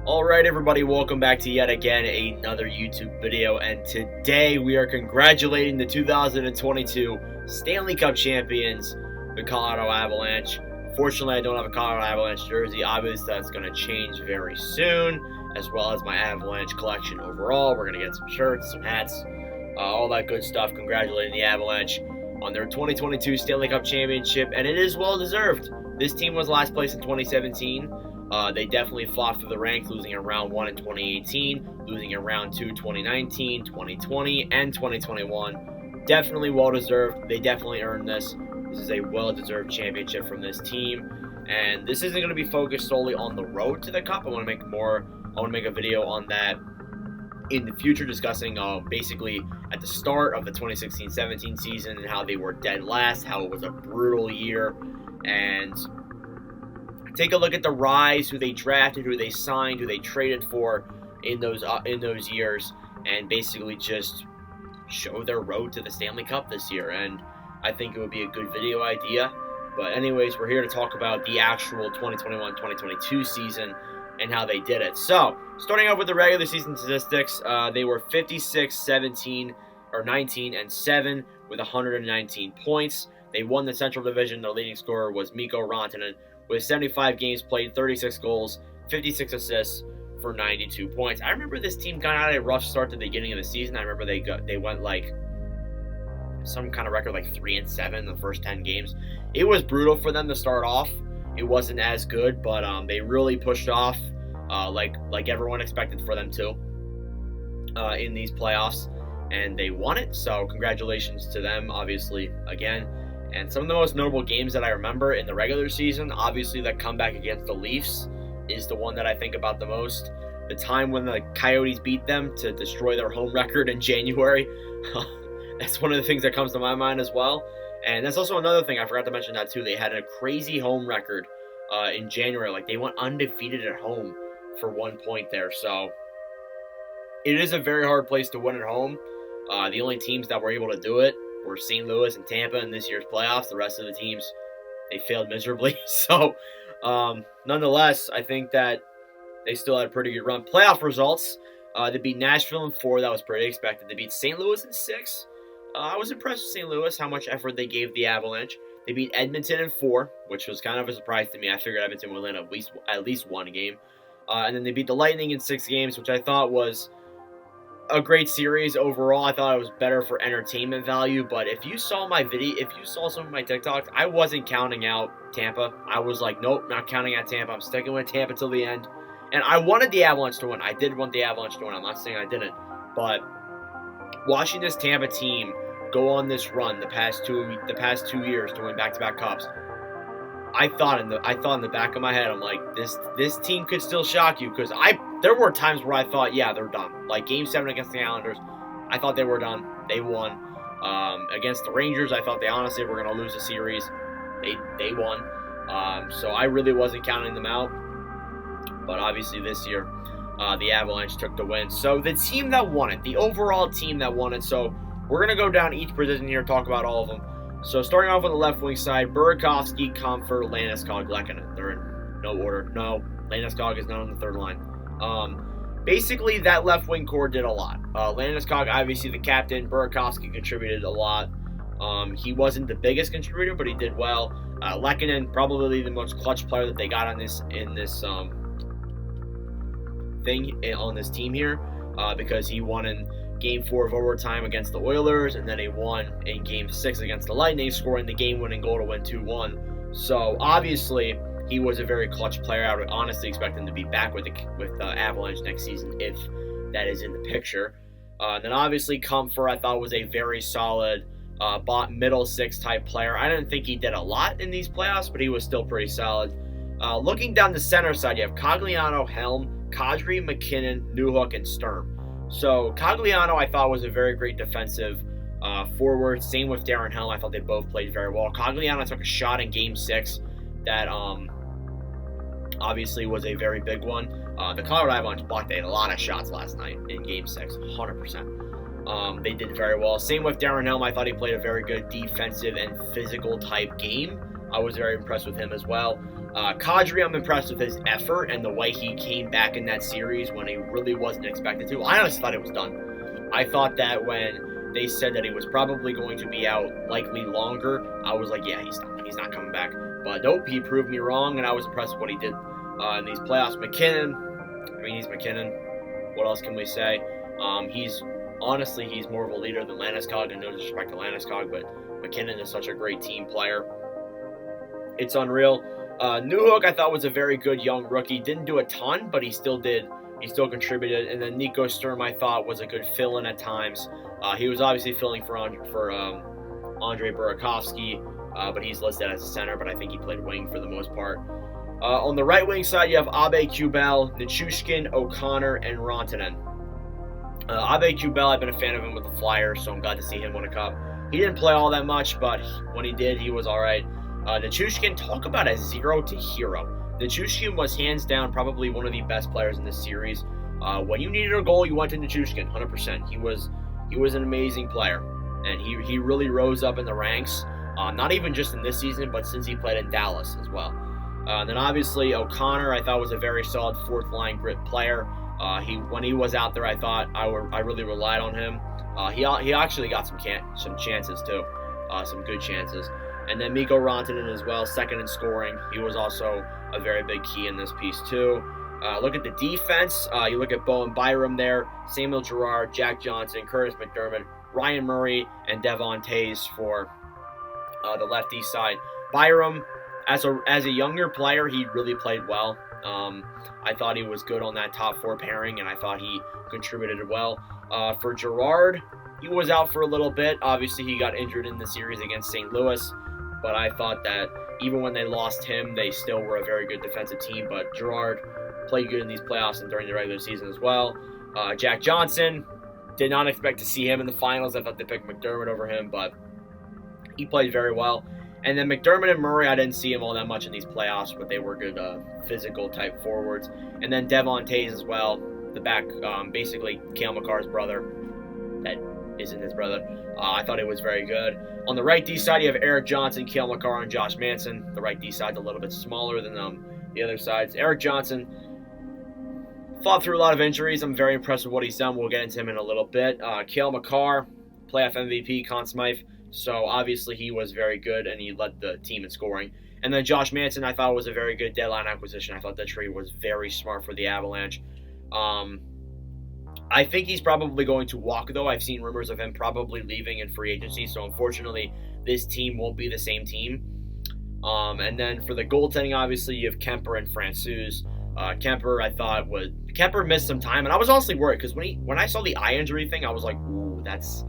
Alright everybody, welcome back to yet again another YouTube video, and today we are congratulating the 2022 Stanley Cup champions, the Colorado Avalanche. Fortunately, I don't have a Colorado Avalanche jersey. Obviously, that's going to change very soon, as well as my Avalanche collection overall. We're going to get some shirts, some hats, all that good stuff. Congratulating the Avalanche on their 2022 Stanley Cup championship, and it is well deserved. This team was last place in 2017. They definitely fought through the ranks, losing in round 1 in 2018, losing in round 2 2019, 2020, and 2021. Definitely well-deserved. They definitely earned this. This is a well-deserved championship from this team. And this isn't going to be focused solely on the road to the Cup. I want to make a video on that in the future, discussing basically at the start of the 2016-17 season and how they were dead last, how it was a brutal year, and take a look at the rise, who they drafted, who they signed, who they traded for in those years, and basically just show their road to the Stanley Cup this year. And I think it would be a good video idea. But anyways, we're here to talk about the actual 2021-2022 season and how they did it. So, starting off with the regular season statistics, they were 19 and 7 with 119 points. They won the Central Division. Their leading scorer was Mikko Rantanen, with 75 games played, 36 goals, 56 assists for 92 points. I remember this team got out a rough start to the beginning of the season. I remember they went like some kind of record like 3-7 in the first 10 games. It was brutal for them to start off. It wasn't as good, but they really pushed off like everyone expected for them to in these playoffs, and they won it. So congratulations to them, obviously, again. And some of the most notable games that I remember in the regular season, obviously that comeback against the Leafs is the one that I think about the most. The time when the Coyotes beat them to destroy their home record in January. That's one of the things that comes to my mind as well. And that's also another thing, I forgot to mention that too. They had a crazy home record in January. Like, they went undefeated at home for 1 point there. So it is a very hard place to win at home. The only teams that were able to do it were St. Louis and Tampa in this year's playoffs. The rest of the teams, they failed miserably. So, nonetheless, I think that they still had a pretty good run. Playoff results, they beat Nashville in 4. That was pretty expected. They beat St. Louis in 6. I was impressed with St. Louis, how much effort they gave the Avalanche. They beat Edmonton in 4, which was kind of a surprise to me. I figured Edmonton would win at least one game. And then they beat the Lightning in 6 games, which I thought was a great series overall. I thought it was better for entertainment value, but if you saw my video, if you saw some of my TikToks, I wasn't counting out Tampa. I was like, nope, not counting out Tampa. I'm sticking with Tampa till the end. And I wanted the Avalanche to win. I did want the Avalanche to win. I'm not saying I didn't, but watching this Tampa team go on this run the past two years to win back-to-back cups, I thought in the back of my head, I'm like, this team could still shock you, because there were times where I thought, yeah, they're done. Like Game 7 against the Islanders, I thought they were done. They won. Against the Rangers, I thought they honestly were going to lose the series. They won. So I really wasn't counting them out. But obviously this year, the Avalanche took the win. So the team that won it, the overall team that won it. So we're going to go down each position here, talk about all of them. So starting off on the left wing side, Burakovsky, Comfort, Landeskog, Lehkonen. They're in no order. No, Landeskog is not on the third line. Basically, that left wing core did a lot. Landeskog, obviously the captain. Burakovsky contributed a lot. He wasn't the biggest contributor, but he did well. Lehkonen, probably the most clutch player that they got on this team here, because he won in Game 4 of overtime against the Oilers, and then he won in Game 6 against the Lightning, scoring the game-winning goal to win 2-1. So obviously, he was a very clutch player. I would honestly expect him to be back with the Avalanche next season if that is in the picture. Then obviously, Comfort I thought was a very solid middle six type player. I didn't think he did a lot in these playoffs, but he was still pretty solid. Looking down the center side, you have Cogliano, Helm, Kadri, McKinnon, Newhook, and Sturm. So Cogliano I thought was a very great defensive forward. Same with Darren Helm. I thought they both played very well. Cogliano took a shot in Game 6 that obviously was a very big one. The Colorado Avalanche blocked a lot of shots last night in Game 6, 100%. They did very well. Same with Darren Helm. I thought he played a very good defensive and physical type game. I was very impressed with him as well. Kadri, I'm impressed with his effort and the way he came back in that series when he really wasn't expected to. I honestly thought it was done. I thought that when they said that he was probably going to be out likely longer, I was like, yeah, he's done. He's not coming back. But nope, he proved me wrong, and I was impressed with what he did in these playoffs. He's McKinnon. What else can we say? He's more of a leader than Landeskog, and no disrespect to Landeskog, but McKinnon is such a great team player. It's unreal. Newhook, I thought, was a very good young rookie. Didn't do a ton, but he still did. He still contributed. And then Nico Sturm, I thought, was a good fill-in at times. He was obviously filling for Andre Burakovsky, but he's listed as a center, but I think he played wing for the most part. On the right wing side, you have Abe Kubel, Nichushkin, O'Connor, and Rantanen. Abe Kubel, I've been a fan of him with the Flyers, so I'm glad to see him win a cup. He didn't play all that much, but when he did, he was all right. Nichushkin, talk about a 0 to hero. Nichushkin was hands down probably one of the best players in this series. When you needed a goal, you went to Nichushkin, 100%. He was an amazing player, and he really rose up in the ranks. Not even just in this season, but since he played in Dallas as well. Then obviously O'Connor, I thought, was a very solid fourth line grit player. When he was out there, I thought I really relied on him. He actually got some chances too, some good chances. And then Mikko Rantanen as well, second in scoring. He was also a very big key in this piece too. Look at the defense. You look at Bowen Byram there, Samuel Girard, Jack Johnson, Curtis McDermott, Ryan Murray, and Devon Tays for the lefty side. Byram, as a younger player, he really played well. I thought he was good on that top four pairing, and I thought he contributed well. For Girard, he was out for a little bit. Obviously, he got injured in the series against St. Louis, but I thought that even when they lost him, they still were a very good defensive team. But Girard played good in these playoffs and during the regular season as well. Jack Johnson, did not expect to see him in the finals. I thought they picked McDermott over him, but he played very well. And then McDermott and Murray, I didn't see him all that much in these playoffs, but they were good physical-type forwards. And then Devon Tays as well, the back, basically Cale Makar's brother. That isn't his brother. I thought it was very good. On the right D side, you have Eric Johnson, Cale Makar, and Josh Manson. The right D side's a little bit smaller than the other sides. Eric Johnson fought through a lot of injuries. I'm very impressed with what he's done. We'll get into him in a little bit. Cale Makar, playoff MVP, Conn Smythe. So obviously he was very good, and he led the team in scoring. And then Josh Manson, I thought, was a very good deadline acquisition. I thought that trade was very smart for the Avalanche. I think he's probably going to walk, though. I've seen rumors of him probably leaving in free agency, so unfortunately this team won't be the same team. And then for the goaltending, obviously, you have Kemper and Francouz. Kemper missed some time, and I was honestly worried because when I saw the eye injury thing, I was like, ooh, that's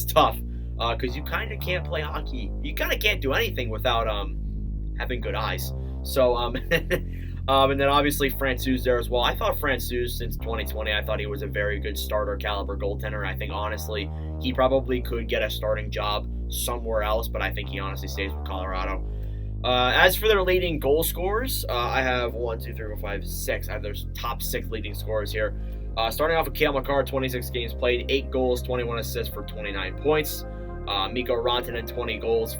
tough because you kind of can't play hockey. You kind of can't do anything without having good eyes. So and then obviously Francouz there as well. I thought Francouz since 2020, I thought he was a very good starter caliber goaltender. I think honestly he probably could get a starting job somewhere else, but I think he honestly stays with Colorado. As for their leading goal scorers, I have 1, 2, 3, 4, 5, 6. I have their top 6 leading scorers here. Starting off with Cale Makar, 26 games played, 8 goals, 21 assists for 29 points. Mikko Rantanen, 20 games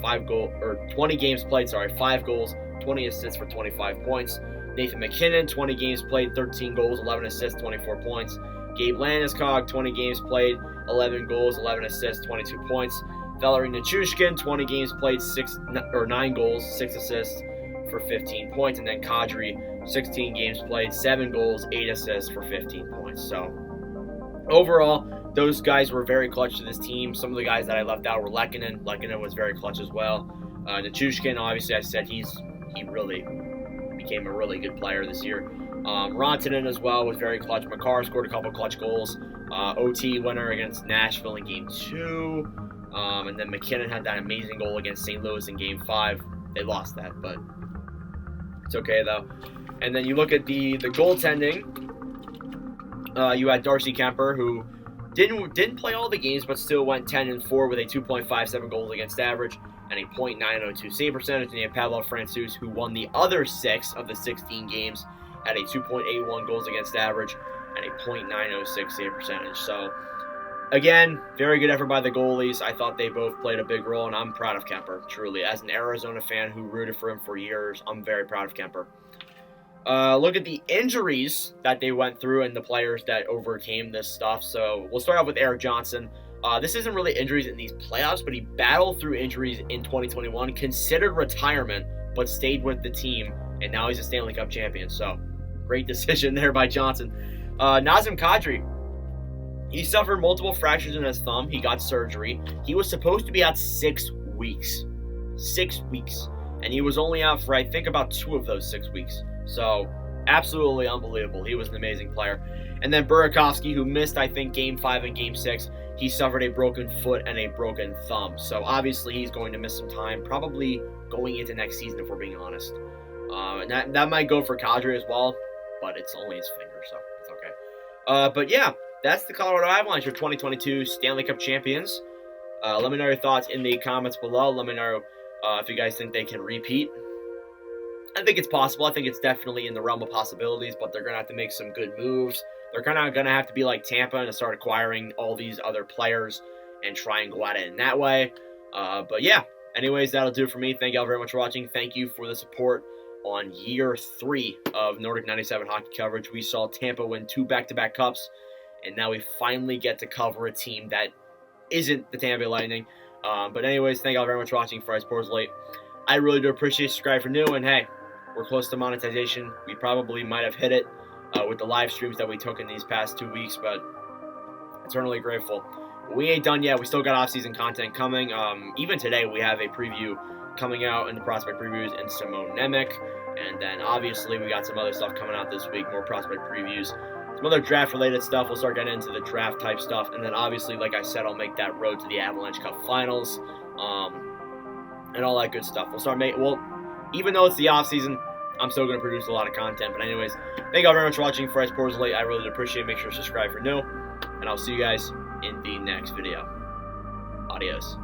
played, 5 goals, 20 assists for 25 points. Nathan McKinnon, 20 games played, 13 goals, 11 assists, 24 points. Gabe Landeskog, 20 games played, 11 goals, 11 assists, 22 points. Valery Nichushkin, 20 games played, 9 goals, 6 assists for 15 points. And then Kadri, 16 games played, 7 goals, 8 assists for 15 points. So overall, those guys were very clutch to this team. Some of the guys that I left out were Lehkonen. Lehkonen was very clutch as well. Nichushkin, obviously, I said he really became a really good player this year. Rantanen as well was very clutch. Makar scored a couple clutch goals. OT winner against Nashville in Game 2. And then McKinnon had that amazing goal against St. Louis in Game 5. They lost that, but it's okay, though. And then you look at the goaltending. You had Darcy Kemper, who didn't play all the games, but still went 10-4 with a 2.57 goals against average and a .902 save percentage. And you have Pavel Francouz, who won the other 6 of the 16 games at a 2.81 goals against average and a .906 save percentage. So Again, very good effort by the goalies. I thought they both played a big role, and I'm proud of Kemper, truly. As an Arizona fan who rooted for him for years, I'm very proud of Kemper. Look at the injuries that they went through and the players that overcame this stuff. So we'll start off with Erik Johnson. This isn't really injuries in these playoffs, but he battled through injuries in 2021, considered retirement, but stayed with the team, and now he's a Stanley Cup champion. So great decision there by Johnson. Nazem Kadri. He suffered multiple fractures in his thumb. He got surgery. He was supposed to be out 6 weeks. 6 weeks. And he was only out for, I think, about 2 of those 6 weeks. So, absolutely unbelievable. He was an amazing player. And then Burakovsky, who missed, I think, Game 5 and Game 6. He suffered a broken foot and a broken thumb. So, obviously, he's going to miss some time. Probably going into next season, if we're being honest. And that might go for Kadri as well. But it's only his finger, so it's okay. But, yeah. That's the Colorado Avalanche, your 2022 Stanley Cup champions. Let me know your thoughts in the comments below. Let me know if you guys think they can repeat. I think it's possible. I think it's definitely in the realm of possibilities, but they're going to have to make some good moves. They're kind of going to have to be like Tampa and start acquiring all these other players and try and go at it in that way. But yeah, anyways, that'll do it for me. Thank you all very much for watching. Thank you for the support on year 3 of Nordic 97 hockey coverage. We saw Tampa win 2 back-to-back cups. And now we finally get to cover a team that isn't the Tampa Bay Lightning. But anyways, thank you all very much for watching Friday Sports Late. I really do appreciate you subscribing for new. And hey, we're close to monetization. We probably might have hit it with the live streams that we took in these past 2 weeks. But eternally grateful. We ain't done yet. We still got off-season content coming. Even today, we have a preview coming out in the prospect previews and Simone Nemec. And then obviously we got some other stuff coming out this week, more prospect previews. Some other draft-related stuff. We'll start getting into the draft-type stuff. And then, obviously, like I said, I'll make that road to the Avalanche Cup Finals and all that good stuff. Even though it's the off-season, I'm still going to produce a lot of content. But anyways, thank you all very much for watching Friday Sports Late. I really appreciate it. Make sure to subscribe for new. And I'll see you guys in the next video. Adios.